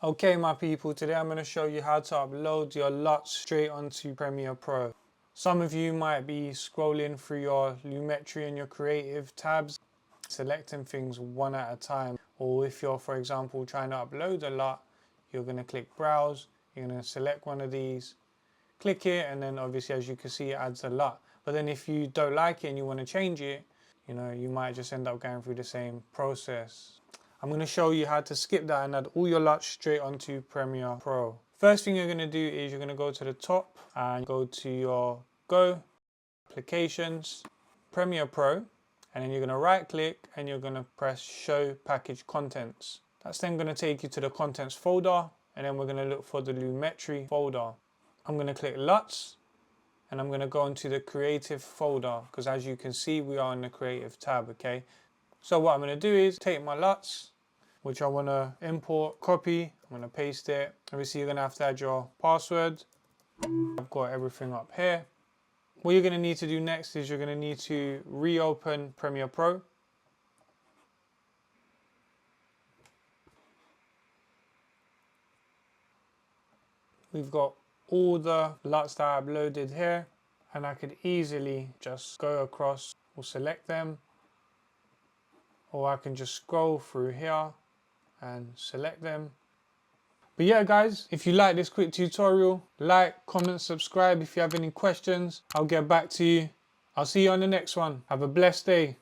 Okay my people, today I'm going to show you how to upload your LUTs straight onto Premiere Pro. Some of you might be scrolling through your Lumetri and your creative tabs, selecting things one at a time. Or if you're, for example, trying to upload a LUT, you're going to click browse, you're going to select one of these, click it, and then obviously as you can see it adds a LUT. But then if you don't like it and you want to change it, you might just end up going through the same process. I'm going to show you how to skip that and add all your LUTs straight onto Premiere Pro. First thing you're going to do is you're going to go to the top and go to your Go, Applications, Premiere Pro, and then you're going to right click and you're going to press Show Package Contents. That's then going to take you to the Contents folder, and then we're going to look for the Lumetri folder. I'm going to click LUTs and I'm going to go into the Creative folder because as you can see we are in the Creative tab, okay? So what I'm going to do is take my LUTs, which I want to import, copy, I'm going to paste it. Obviously you're going to have to add your password. I've got everything up here. What you're going to need to do next is you're going to need to reopen Premiere Pro. We've got all the LUTs that I uploaded here, and I could easily just go across or select them, or I can just scroll through here and select them. But yeah guys, if you like this quick tutorial, like, comment, subscribe. If you have any questions, I'll get back to you. I'll see you on the next one. Have a blessed day.